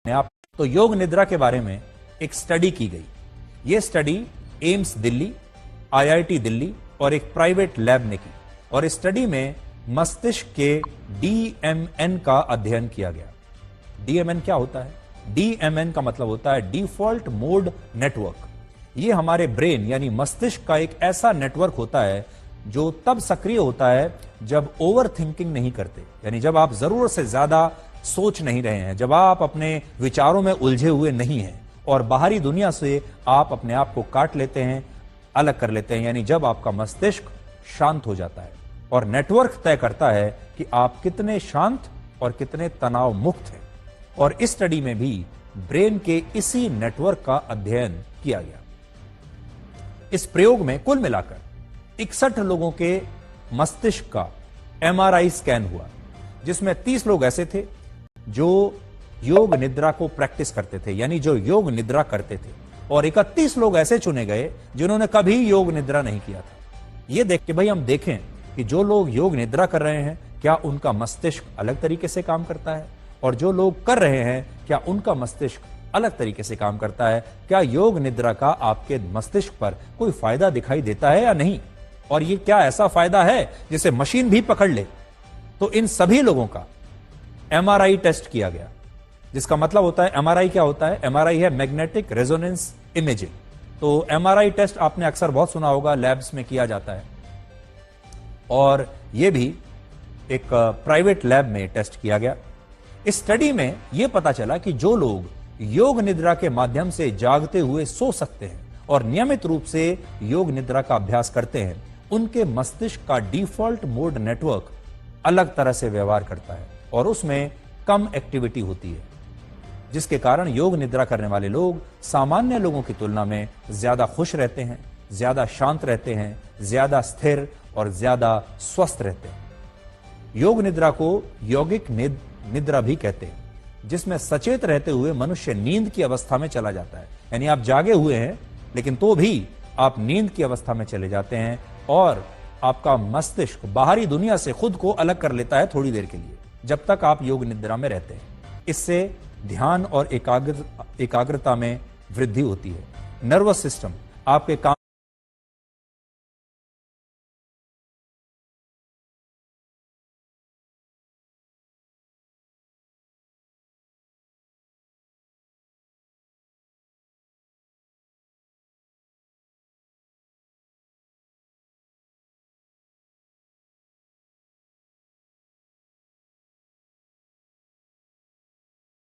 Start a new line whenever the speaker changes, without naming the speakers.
आप तो योग निद्रा के बारे में एक स्टडी की गई। यह study AIIMS Delhi, IIT Delhi और एक प्राइवेट लैब ने की और इस स्टडी में मस्तिष्क के डीएमएन का अध्ययन किया गया। डीएमएन क्या होता है? डीएमएन का मतलब होता है डिफॉल्ट मोड नेटवर्क। यह हमारे ब्रेन यानी मस्तिष्क का एक ऐसा नेटवर्क होता है जो तब सक्रिय होता है जब ओवर थिंकिंग नहीं करते, यानी जब आप जरूरत से ज्यादा सोच नहीं रहे हैं, जब आप अपने विचारों में उलझे हुए नहीं हैं और बाहरी दुनिया से आप अपने आप को काट लेते हैं, अलग कर लेते हैं, यानी जब आपका मस्तिष्क शांत हो जाता है। और नेटवर्क तय करता है कि आप कितने शांत और कितने तनाव मुक्त हैं। और इस स्टडी में भी ब्रेन के इसी नेटवर्क का अध्ययन किया गया। इस प्रयोग में कुल मिलाकर 61 लोगों के मस्तिष्क का एमआरआई स्कैन हुआ, जिसमें 30 लोग ऐसे थे जो योग निद्रा को प्रैक्टिस करते थे, यानी जो योग निद्रा करते थे, और 31 लोग ऐसे चुने गए जिन्होंने कभी योग निद्रा नहीं किया था। यह देख के भाई हम देखें कि जो लोग योग निद्रा कर रहे हैं क्या उनका मस्तिष्क अलग तरीके से काम करता है, और जो लोग कर रहे हैं क्या उनका मस्तिष्क अलग तरीके से काम करता है। क्या योग निद्रा का आपके मस्तिष्क पर कोई फायदा दिखाई देता है या नहीं, और ये क्या ऐसा फायदा है जिसे मशीन भी पकड़ ले। तो इन सभी लोगों का एमआरआई टेस्ट किया गया, जिसका मतलब होता है एमआरआई क्या होता है? एमआरआई है मैग्नेटिक रेजोनेंस इमेजिंग। तो एमआरआई टेस्ट आपने अक्सर बहुत सुना होगा, लैब्स में किया जाता है, और यह भी एक प्राइवेट लैब में टेस्ट किया गया। इस स्टडी में यह पता चला कि जो लोग योग निद्रा के माध्यम से जागते हुए सो सकते हैं और नियमित रूप से योग निद्रा का अभ्यास करते हैं, उनके मस्तिष्क का डिफॉल्ट मोड नेटवर्क अलग तरह से व्यवहार करता है और उसमें कम एक्टिविटी होती है, जिसके कारण योग निद्रा करने वाले लोग सामान्य लोगों की तुलना में ज्यादा खुश रहते हैं, ज्यादा शांत रहते हैं, ज्यादा स्थिर और ज्यादा स्वस्थ रहते हैं। योग निद्रा को यौगिक निद्रा भी कहते हैं, जिसमें सचेत रहते हुए मनुष्य नींद की अवस्था में चला जाता है, यानी आप जागे हुए हैं लेकिन तो भी आप नींद की अवस्था में चले जाते हैं और आपका मस्तिष्क बाहरी दुनिया से खुद को अलग कर लेता है थोड़ी देर के लिए, जब तक आप योग निद्रा में रहते हैं। इससे ध्यान और एकाग्रता में वृद्धि होती है। नर्वस सिस्टम आपके काम